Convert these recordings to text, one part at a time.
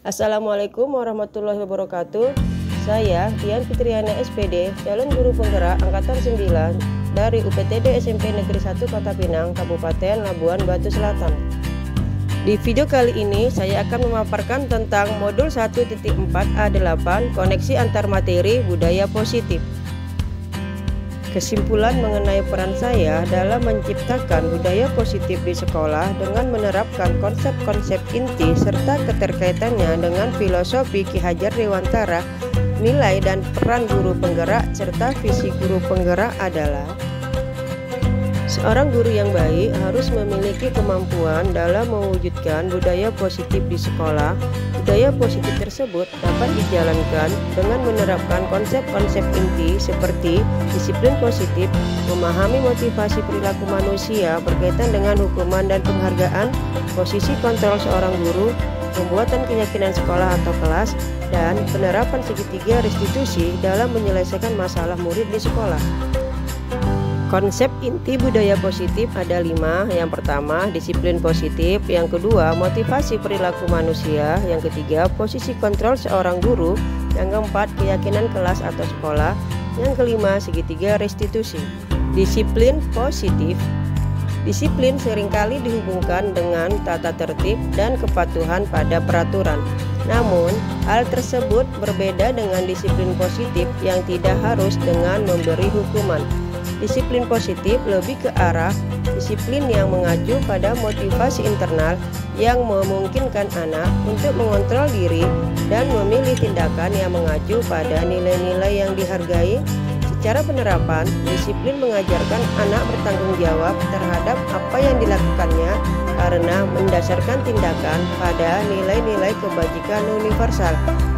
Assalamualaikum warahmatullahi wabarakatuh. Saya Dian Fitriana SPD, calon guru penggerak angkatan 9 dari UPTD SMP Negeri 1 Kota Pinang, Kabupaten Labuan Batu Selatan. Di video kali ini saya akan memaparkan tentang modul 1.4A8 koneksi antar materi budaya positif. Kesimpulan mengenai peran saya dalam menciptakan budaya positif di sekolah dengan menerapkan konsep-konsep inti serta keterkaitannya dengan filosofi Ki Hajar Dewantara, nilai dan peran guru penggerak serta visi guru penggerak adalah: seorang guru yang baik harus memiliki kemampuan dalam mewujudkan budaya positif di sekolah. Budaya positif tersebut dapat dijalankan dengan menerapkan konsep-konsep inti seperti disiplin positif, memahami motivasi perilaku manusia berkaitan dengan hukuman dan penghargaan, posisi kontrol seorang guru, pembuatan keyakinan sekolah atau kelas, dan penerapan segitiga restitusi dalam menyelesaikan masalah murid di sekolah. Konsep inti budaya positif ada 5. Yang pertama, disiplin positif. Yang kedua, motivasi perilaku manusia. Yang ketiga, posisi kontrol seorang guru. Yang keempat, keyakinan kelas atau sekolah. Yang kelima, segitiga restitusi. Disiplin positif. Disiplin seringkali dihubungkan dengan tata tertib dan kepatuhan pada peraturan. Namun, hal tersebut berbeda dengan disiplin positif yang tidak harus dengan memberi hukuman. Disiplin positif lebih ke arah disiplin yang mengacu pada motivasi internal yang memungkinkan anak untuk mengontrol diri dan memilih tindakan yang mengacu pada nilai-nilai yang dihargai. Secara penerapan, disiplin mengajarkan anak bertanggung jawab terhadap apa yang dilakukannya karena mendasarkan tindakan pada nilai-nilai kebajikan universal,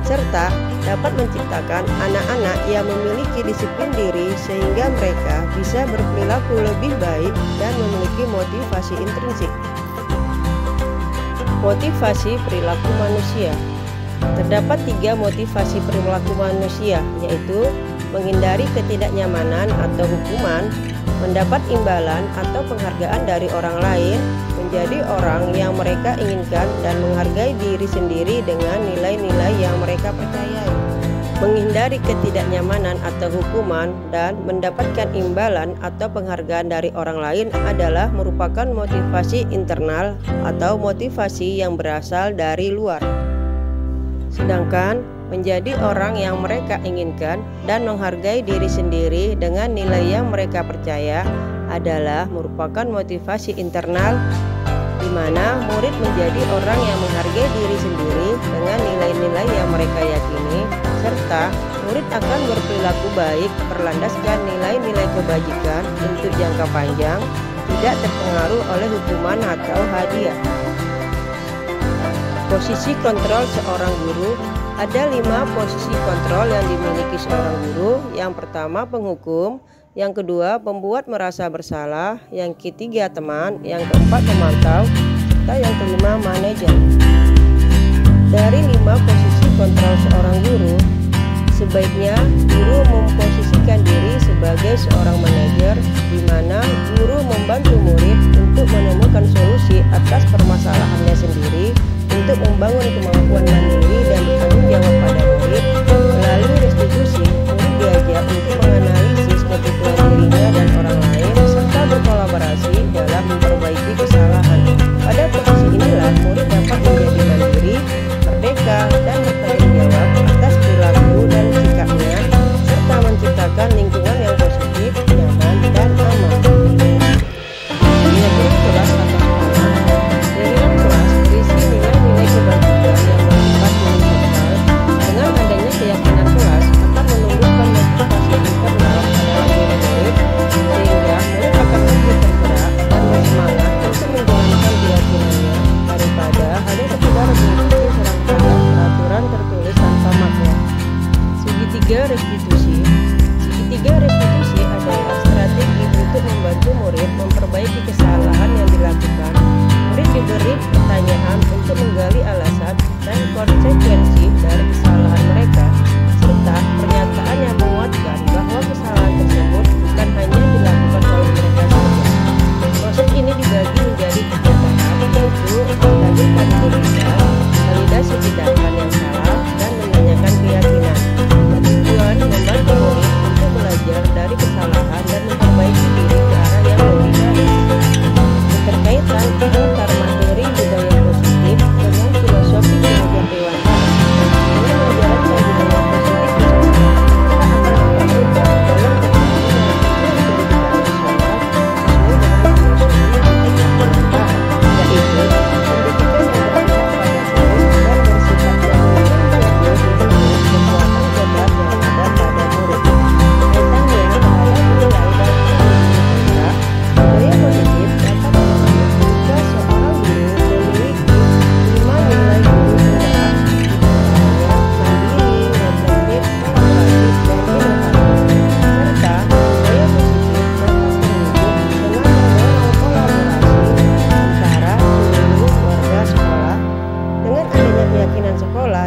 serta dapat menciptakan anak-anak yang memiliki disiplin diri sehingga mereka bisa berperilaku lebih baik dan memiliki motivasi intrinsik. Motivasi perilaku manusia. Terdapat 3 motivasi perilaku manusia, yaitu menghindari ketidaknyamanan atau hukuman, mendapat imbalan atau penghargaan dari orang lain, menjadi orang yang mereka inginkan, dan menghargai diri sendiri dengan nilai-nilai yang mereka percayai. Menghindari ketidaknyamanan atau hukuman dan mendapatkan imbalan atau penghargaan dari orang lain adalah merupakan motivasi internal atau motivasi yang berasal dari luar. Sedangkan menjadi orang yang mereka inginkan dan menghargai diri sendiri dengan nilai yang mereka percaya adalah merupakan motivasi internal, di mana murid menjadi orang yang menghargai diri sendiri dengan nilai-nilai yang mereka yakini, serta murid akan berperilaku baik berlandaskan nilai-nilai kebajikan untuk jangka panjang, tidak terpengaruh oleh hukuman atau hadiah. Posisi kontrol seorang guru. Ada 5 posisi kontrol yang dimiliki seorang guru. Yang pertama, penghukum. Yang kedua, pembuat merasa bersalah. Yang ketiga, teman. Yang keempat, pemantau. Serta yang kelima, manajer. Dari 5 posisi kontrol seorang guru, sebaiknya guru memposisikan diri sebagai seorang manajer, di mana guru membantu murid untuk menemukan solusi atas permasalahannya sendiri, untuk membangun kemampuan mandiri dan bertanggung jawab pada murid. Melalui restitusi, murid diajak untuk menganalisis kebutuhan dirinya dan orang lain serta berkolaborasi dalam memperbaiki kesalahan. Pada posisi inilah murid dapat menjadi mandiri, merdeka, dan bertanggung jawab atas perilaku dan sikapnya, serta menciptakan lingkungan yang positif, nyaman, dan aman. Nilai kelas atau sekolah. Nilai kelas berisi nilai-nilai kebajikan yang bersifat universal. Dengan adanya keyakinan kelas akan menumbuhkan motivasi internal pada murid-murid, sehingga murid akan lebih tergerak dan bersemangat untuk menjalankan keyakinannya daripada hanya sekedar mengikuti serangkaian peraturan tertulis tanpa makna. Segitiga restitusi. Segitiga restitusi adalah strategi untuk membantu murid memperbaiki kesalahan yang dilakukan. Murid diberi pertanyaan untuk menggali alasan dan konsekuensi dari kesalahan mereka, serta pernyataan yang menguatkan bahwa kesalahan tersebut bukan hanya dilakukan oleh mereka saja. Proses ini dibagi menjadi 3 tahap, yaitu mengajukan berita, tindakan yang salah dan menanyakan keyakinan. Bertujuan membantu murid untuk belajar dari kesalahan dan memperbaiki diri ke arah yang lebih baik. Keterkaitan antar materi budaya positif dengan filosofi Ki Hajar Dewantara. Dengan ajaran budaya positif di sekolah, kita akan mempermudah dalam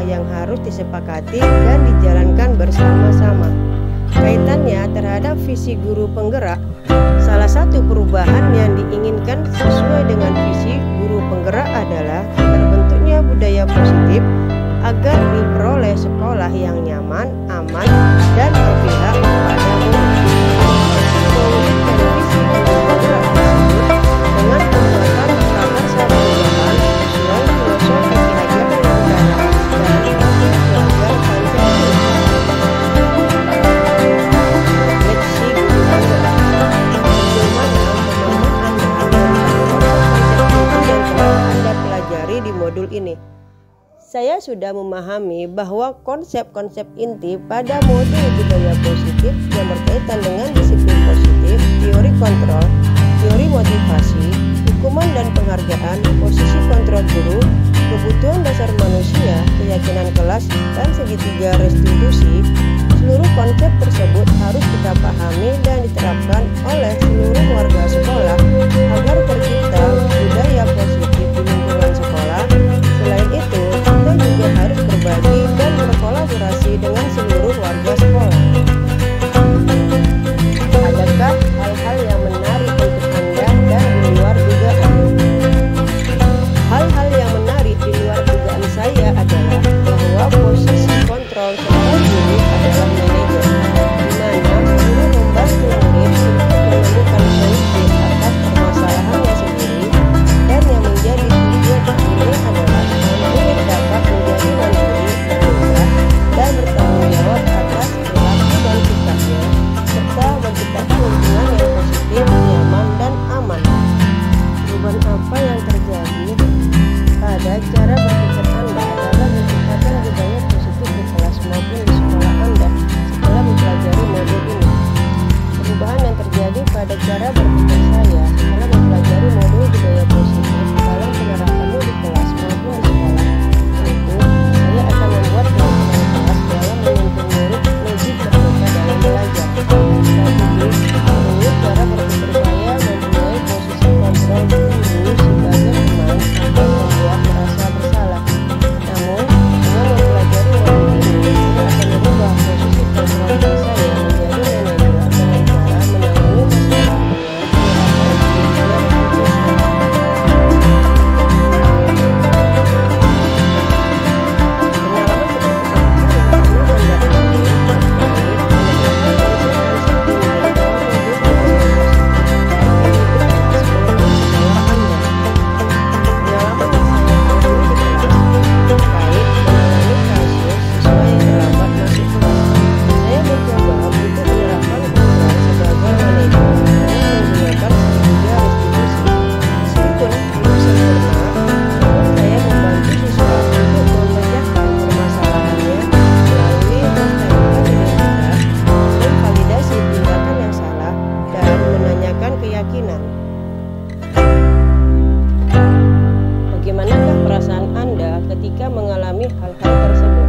yang harus disepakati dan dijalankan bersama-sama. Kaitannya terhadap visi guru penggerak, salah satu perubahan yang diinginkan sesuai dengan visi guru penggerak adalah terbentuknya budaya positif agar diperoleh sekolah yang nyaman, aman, dan berpihak kepada murid. Mewujudkan visi guru penggerak tersebut dengan pembuatan prakarsa perubahan sesuai filosofi Ki Hajar Dewantara. Di modul ini, saya sudah memahami bahwa konsep-konsep inti pada modul budaya positif yang berkaitan dengan disiplin positif, teori kontrol, teori motivasi, hukuman dan penghargaan, posisi kontrol guru, kebutuhan dasar manusia, keyakinan kelas, dan segitiga restitusi. Seluruh konsep tersebut harus kita pahami dan diterapkan oleh seluruh warga sekolah agar tercipta budaya positif di lingkungan sekolah. Selain itu, kita juga harus berbagi dan berkolaborasi dengan seluruh warga sekolah. Adakah hal-hal yang menarik untuk Anda dan di luar dugaan? Hal-hal yang menarik di luar dugaan saya adalah bahwa posisi kontrol seorang guru adalah manajer, di mana guru membantu murid untuk menemukan solusi atas permasalahannya sendiri, dan yang menjadi tujuan akhirnya adalah murid dapat menjadi mandiri, berdaya, dan bertanggung jawab atas perilaku dan sikapnya, serta menciptakan lingkungan yang positif, nyaman, dan aman. Perubahan apa yang terjadi pada cara berpikir Anda adalah menciptakan budaya positif di kelas maupun di sekolah Anda setelah mempelajari modul ini. Perubahan yang terjadi pada cara berpikir saya setelah mempelajari modul budaya positif dalam penerapannya di kelas maupun di sekolah, yaitu saya akan membuat pelajaran kelas dalam menuntun murid lebih terbuka dalam belajar. Strategi menurut cara berpikir saya mempunyai posisi kontrol guru sebagai teman akan membuat merasa bersalah. Namun, dengan mempelajari modul ini, saya akan merubah posisi kontrol diri saya menjadi manajer dengan cara menangani masalah keyakinan. Bagaimanakah perasaan Anda ketika mengalami hal-hal tersebut?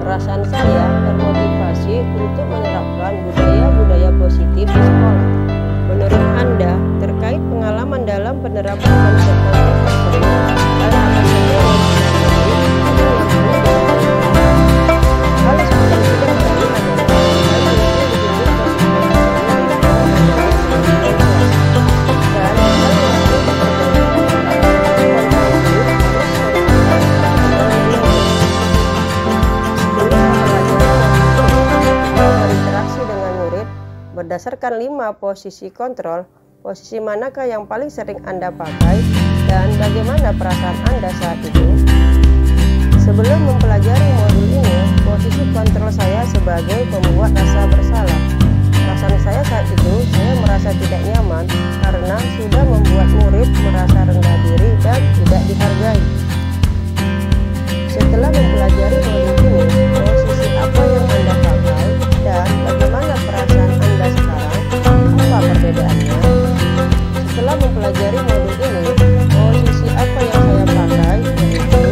Perasaan saya termotivasi untuk menerapkan budaya-budaya positif di sekolah. Menurut Anda, terkait pengalaman dalam penerapan konsep-konsep tersebut, hal apa saja yang hal seperti yang sudah tadi adalah berdasarkan 5 posisi kontrol, posisi manakah yang paling sering Anda pakai dan bagaimana perasaan Anda saat itu? Sebelum mempelajari modul ini, posisi kontrol saya sebagai pembuat rasa bersalah. Perasaan saya saat itu, saya merasa tidak nyaman karena sudah membuat murid merasa rendah diri dan tidak dihargai. Setelah mempelajari modul ini, posisi apa yang Anda pakai dan bagaimana perasaan Anda sekarang? Apa perbedaannya? Setelah mempelajari modul ini, posisi apa yang saya pakai yaitu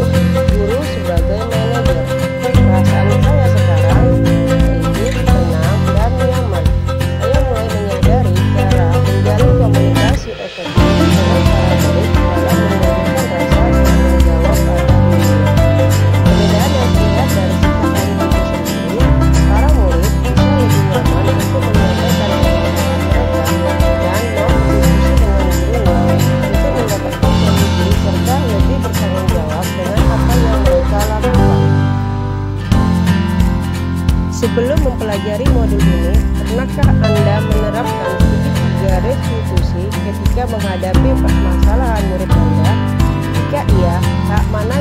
guru sebagai manajer. Perasaan saya sekarang sedikit tenang dan nyaman. Saya mulai menyadari cara menjalin komunikasi efektif dengan para murid dalam menunjukkan rasa tanggung jawab pada dirinya. Perbedaan yang terlihat dari sikap individu sendiri, para murid bisa lebih nyaman untuk menyampaikan pengalaman mereka dan mau berdiskusi dengan gurunya untuk mendapatkan solusi serta lebih bertanggung jawab dengan apa yang mereka lakukan. Sebelum mempelajari modul ini, pernahkah Anda menerapkan segitiga restitusi ketika menghadapi permasalahan murid Anda? Jika iya, hak mana